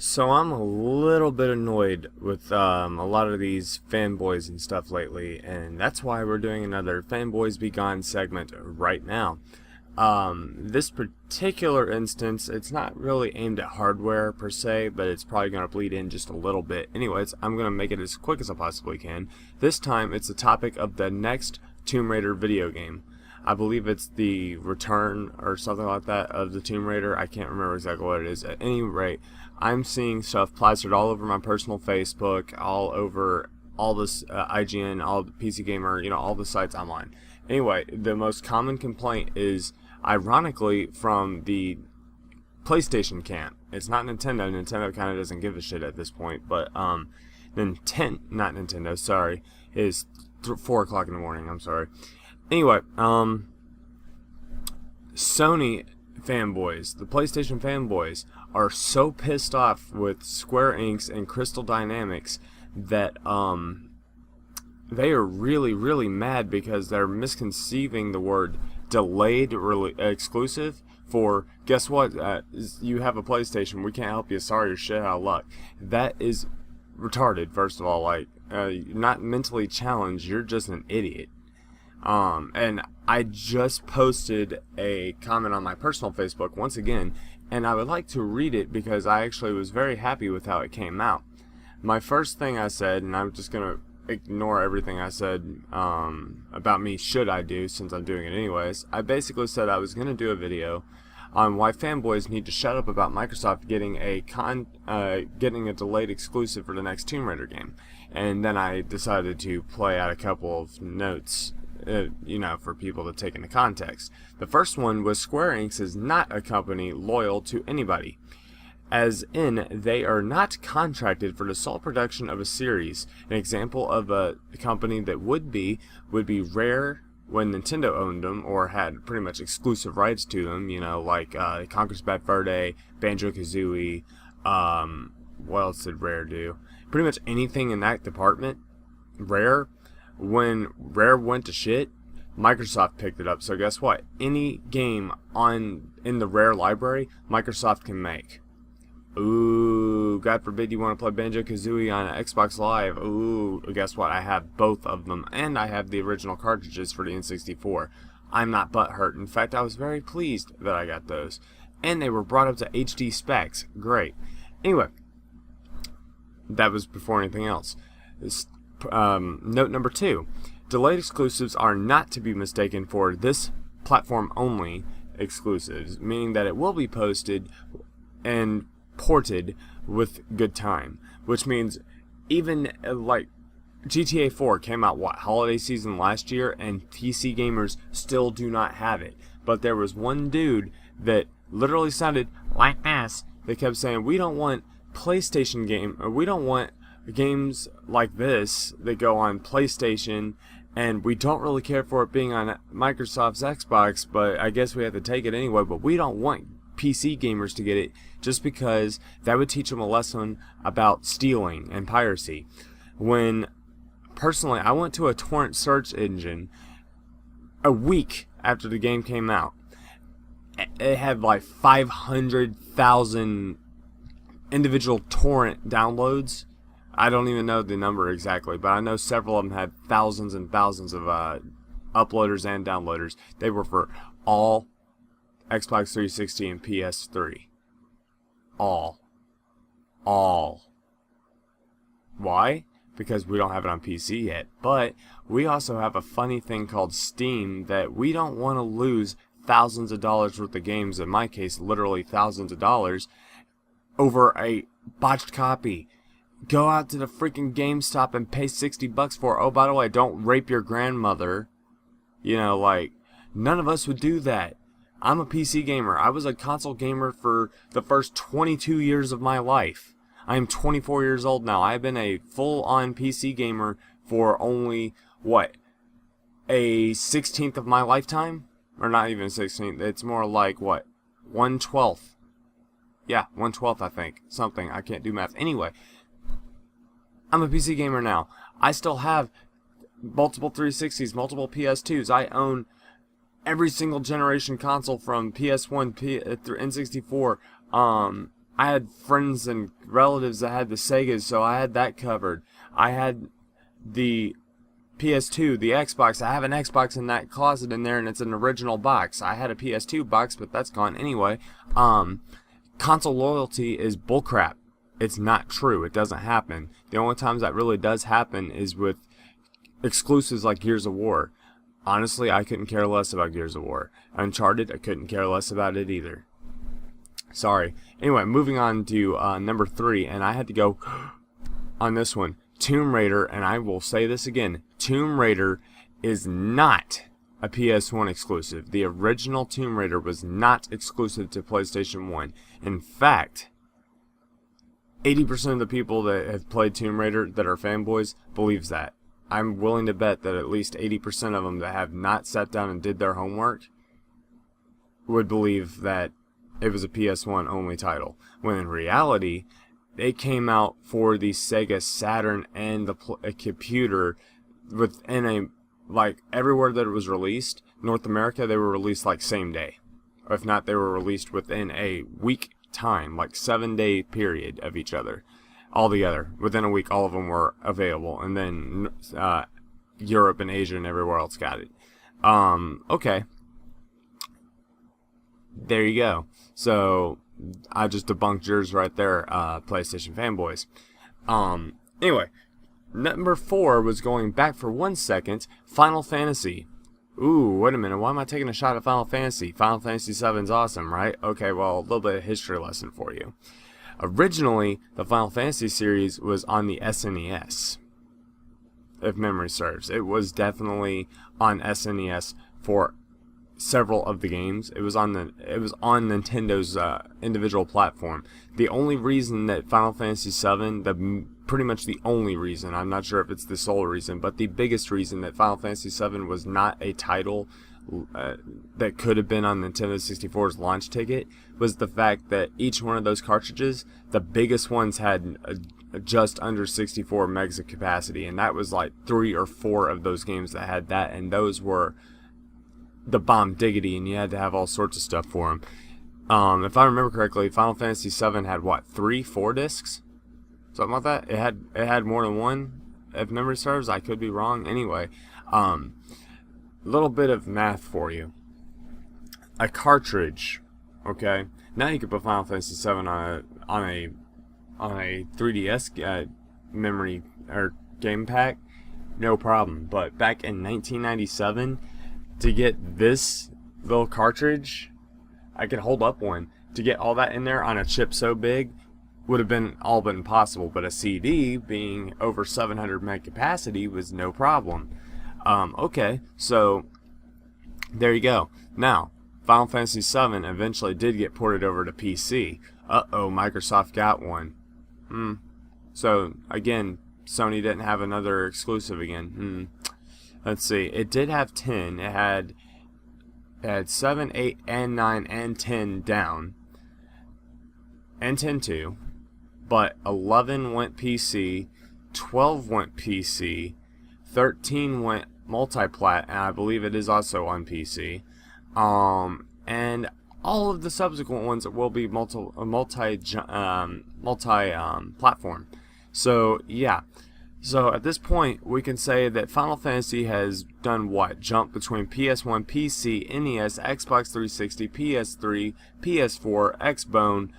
So I'm a little bit annoyed with a lot of these fanboys and stuff lately, and that's why we're doing another Fanboys Begone segment right now. This particular instance, it's not really aimed at hardware per se, but it's probably going to bleed in just a little bit. Anyways, I'm going to make it as quick as I possibly can. This time, it's the topic of the next Tomb Raider video game. I believe it's the return or something like that of the Tomb Raider. I can't remember exactly what it is. At any rate, I'm seeing stuff plastered all over my personal Facebook, all over all this IGN, all the PC Gamer, all the sites I'm on. Anyway, the most common complaint is, ironically, from the PlayStation camp. It's not Nintendo. Nintendo kind of doesn't give a shit at this point, but Nintendo, sorry, is 4 o'clock in the morning. I'm sorry. Anyway, Sony fanboys, the PlayStation fanboys, are so pissed off with Square Enix and Crystal Dynamics that they are really, really mad because they're misconceiving the word delayed exclusive for, guess what, you have a PlayStation, we can't help you, sorry, you're shit out of luck. That is retarded, first of all. You're not mentally challenged, you're just an idiot. And I just posted a comment on my personal Facebook once again, and I would like to read it because I actually was very happy with how it came out. My first thing I said, and I'm just going to ignore everything I said about me should I do, since I'm doing it anyways. I basically said I was going to do a video on why fanboys need to shut up about Microsoft getting a delayed exclusive for the next Tomb Raider game. And then I decided to play out a couple of notes, for people to take into context. The first one was Square Enix is not a company loyal to anybody. As in, they are not contracted for the sole production of a series. An example of a company that would be Rare when Nintendo owned them or had pretty much exclusive rights to them, like Conker's Bad Fur Day, Banjo-Kazooie, what else did Rare do? Pretty much anything in that department, Rare. When Rare went to shit, Microsoft picked it up. So guess what? Any game in the Rare library, Microsoft can make. Ooh, God forbid you want to play Banjo-Kazooie on Xbox Live. Ooh, guess what? I have both of them, and I have the original cartridges for the N64. I'm not butthurt. In fact, I was very pleased that I got those. And they were brought up to HD specs. Great. Anyway, that was before anything else. Note number 2. Delayed exclusives are not to be mistaken for this platform only exclusives, meaning that it will be posted and ported with good time, which means even like GTA 4 came out holiday season last year, and PC gamers still do not have it. But there was one dude that literally sounded like this. They kept saying, we don't want PlayStation we don't want games like this that go on PlayStation, and we don't really care for it being on Microsoft's Xbox, but I guess we have to take it anyway. But we don't want PC gamers to get it just because that would teach them a lesson about stealing and piracy. When personally I went to a torrent search engine a week after the game came out, it had like 500,000 individual torrent downloads. I don't even know the number exactly, but I know several of them had thousands and thousands of uploaders and downloaders. They were for all Xbox 360 and PS3. All. Why? Because we don't have it on PC yet. But we also have a funny thing called Steam that we don't want to lose thousands of dollars worth of games, in my case literally thousands of dollars, over a botched copy. Go out to the freaking GameStop and pay $60 for it. Oh, by the way, don't rape your grandmother. None of us would do that. I'm a PC gamer. I was a console gamer for the first 22 years of my life. I am 24 years old now. I've been a full-on PC gamer for only, a 16th of my lifetime? Or not even a 16th. It's more like, 1/12. Yeah, 1/12, I think. Something. I can't do math. Anyway, I'm a PC gamer now. I still have multiple 360s, multiple PS2s. I own every single generation console from PS1 through N64. I had friends and relatives that had the Segas, so I had that covered. I had the PS2, the Xbox. I have an Xbox in that closet in there, and it's an original box. I had a PS2 box, but that's gone anyway. Console loyalty is bullcrap. It's not true. It doesn't happen. The only times that really does happen is with exclusives like Gears of War. Honestly, I couldn't care less about Gears of War. Uncharted, I couldn't care less about it either. Sorry. Anyway, moving on to number 3, and I had to go on this one. Tomb Raider, and I will say this again, Tomb Raider is not a PS1 exclusive. The original Tomb Raider was not exclusive to PlayStation 1. In fact, 80% of the people that have played Tomb Raider that are fanboys believes that. I'm willing to bet that at least 80% of them that have not sat down and did their homework would believe that it was a PS1 only title. When in reality, they came out for the Sega Saturn and the computer within a, like, everywhere that it was released. North America, they were released like same day. Or if not, they were released within a week time, like 7-day period of each other. All together, within a week, all of them were available. And then Europe and Asia and everywhere else got it. Okay. There you go. So I just debunked yours right there, PlayStation fanboys. Anyway, number 4 was going back for 1 second. Final Fantasy. Ooh, wait a minute. Why am I taking a shot at Final Fantasy? Final Fantasy 7's awesome, right? Okay, well, a little bit of history lesson for you. Originally, the Final Fantasy series was on the SNES, if memory serves. It was definitely on SNES for several of the games. It was on Nintendo's individual platform. The only reason that Final Fantasy VII, pretty much the only reason, I'm not sure if it's the sole reason, but the biggest reason that Final Fantasy VII was not a title that could have been on Nintendo 64's launch ticket was the fact that each one of those cartridges, the biggest ones had just under 64 megs of capacity, and that was like 3 or 4 of those games that had that, and those were the bomb diggity, and you had to have all sorts of stuff for them. If I remember correctly, Final Fantasy VII had what, 3-4 discs, something like that. It had more than one, if memory serves. I could be wrong. Anyway, little bit of math for you. A cartridge, okay. Now you can put Final Fantasy VII on a 3DS memory or game pack, no problem. But back in 1997. To get this little cartridge, I could hold up one. To get all that in there on a chip so big would have been all but impossible. But a CD being over 700 meg capacity was no problem. Okay, so there you go. Now, Final Fantasy VII eventually did get ported over to PC. Uh-oh, Microsoft got one. So, again, Sony didn't have another exclusive again. Let's see. It did have 10. It had 7, 8, and 9, and 10 down. And 10 too. But 11 went PC. 12 went PC. 13 went multi-plat, and I believe it is also on PC. And all of the subsequent ones will be multi-platform. So, yeah. So at this point, we can say that Final Fantasy has done what? Jump between PS1, PC, NES, Xbox 360, PS3, PS4, XBone,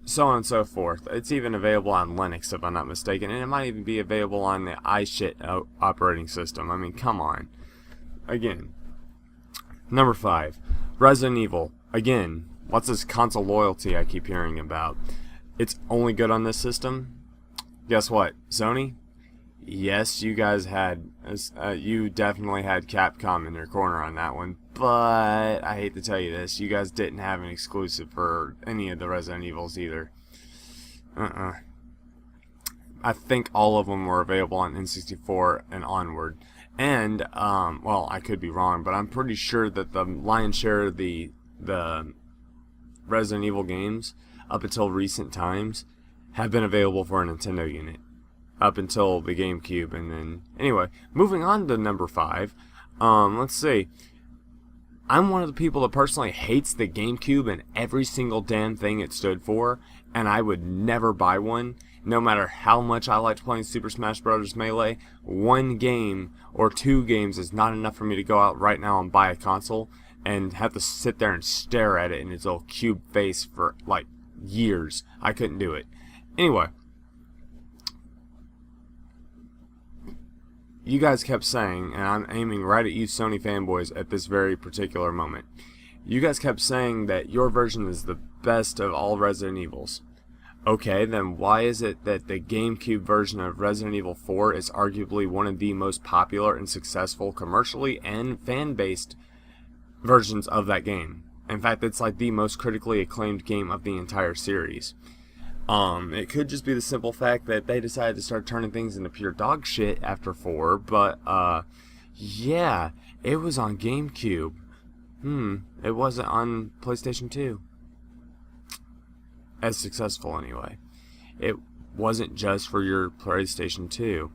so on and so forth. It's even available on Linux, if I'm not mistaken, and it might even be available on the iShit operating system. I mean, come on. Again, number 5, Resident Evil. Again, what's this console loyalty I keep hearing about? It's only good on this system. Guess what, Sony? Yes, you guys had, you definitely had Capcom in your corner on that one, but I hate to tell you this, you guys didn't have an exclusive for any of the Resident Evils either. I think all of them were available on N64 and onward. And, well, I could be wrong, but I'm pretty sure that the lion's share of the Resident Evil games, up until recent times, have been available for a Nintendo unit up until the GameCube. And then anyway, moving on to number 5, let's see. I'm one of the people that personally hates the GameCube and every single damn thing it stood for, and I would never buy one. No matter how much I liked playing Super Smash Bros. Melee, one game or two games is not enough for me to go out right now and buy a console and have to sit there and stare at it in its little cube face for like years. I couldn't do it. Anyway, you guys kept saying, and I'm aiming right at you Sony fanboys at this very particular moment, you guys kept saying that your version is the best of all Resident Evils. Okay, then why is it that the GameCube version of Resident Evil 4 is arguably one of the most popular and successful commercially and fan-based versions of that game? In fact, it's like the most critically acclaimed game of the entire series. It could just be the simple fact that they decided to start turning things into pure dog shit after 4, but, yeah, it was on GameCube. It wasn't on PlayStation 2. As successful, anyway. It wasn't just for your PlayStation 2.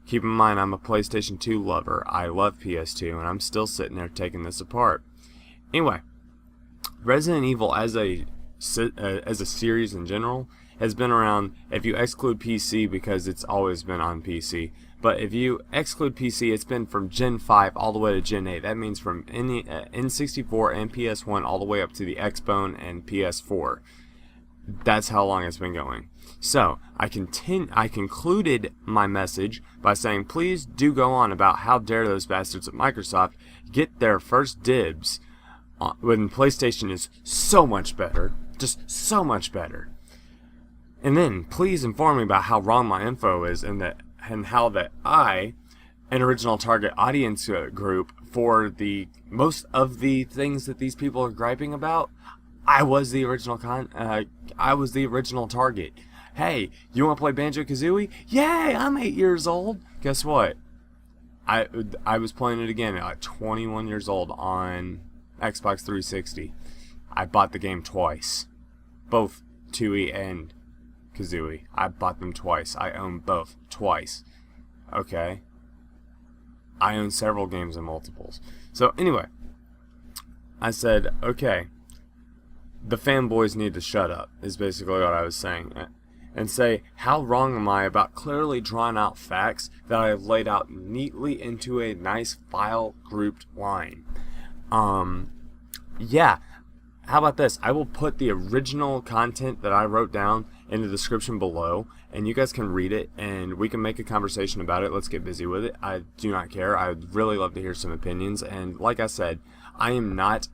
Keep in mind, I'm a PlayStation 2 lover. I love PS2, and I'm still sitting there taking this apart. Anyway, Resident Evil as a series in general has been around, if you exclude PC, because it's always been on PC. But if you exclude PC, it's been from Gen 5 all the way to Gen 8. That means from N64 and PS1 all the way up to the XBone and PS4. That's how long it's been going. So, I concluded my message by saying, please do go on about how dare those bastards at Microsoft get their first dibs when PlayStation is so much better. Just so much better. And then, please inform me about how wrong my info is and how that I, an original target audience group for the most of the things that these people are griping about, I was the original target. Hey, you want to play Banjo-Kazooie? Yay, I'm 8 years old. Guess what? I was playing it again at like 21 years old on Xbox 360. I bought the game twice. Both Tooie and Kazooie. I bought them twice. I own both twice. Okay. I own several games in multiples. So anyway, I said, okay, the fanboys need to shut up, is basically what I was saying. And say, how wrong am I about clearly drawn out facts that I have laid out neatly into a nice file grouped line? Yeah. How about this? I will put the original content that I wrote down in the description below, and you guys can read it, and we can make a conversation about it. Let's get busy with it. I do not care. I would really love to hear some opinions, and like I said, I am not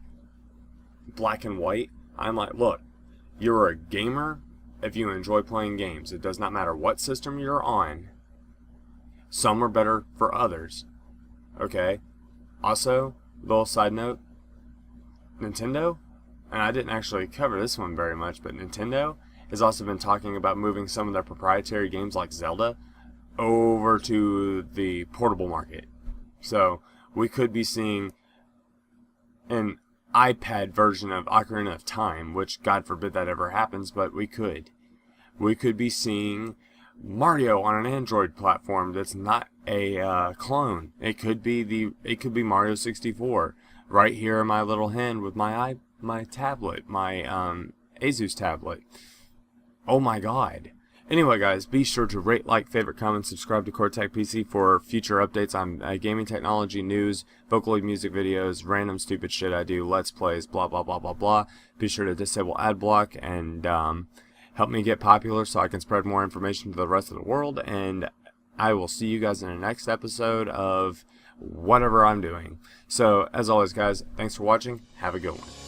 black and white. I'm like, look, you're a gamer if you enjoy playing games. It does not matter what system you're on. Some are better for others. Okay? Also, little side note, Nintendo, and I didn't actually cover this one very much, but Nintendo has also been talking about moving some of their proprietary games like Zelda over to the portable market. So, we could be seeing an iPad version of Ocarina of Time, which God forbid that ever happens, but we could. We could be seeing Mario on an Android platform that's not a clone. It could be Mario 64 right here in my little hand with my tablet, my Asus tablet. Oh my God. Anyway, guys, be sure to rate, like, favorite, comment, subscribe to Cortec PC for future updates on gaming technology, news, Vocaloid music videos, random stupid shit I do, let's plays, blah, blah, blah, blah, blah. Be sure to disable ad block and help me get popular so I can spread more information to the rest of the world. And I will see you guys in the next episode of whatever I'm doing. So, as always, guys, thanks for watching. Have a good one.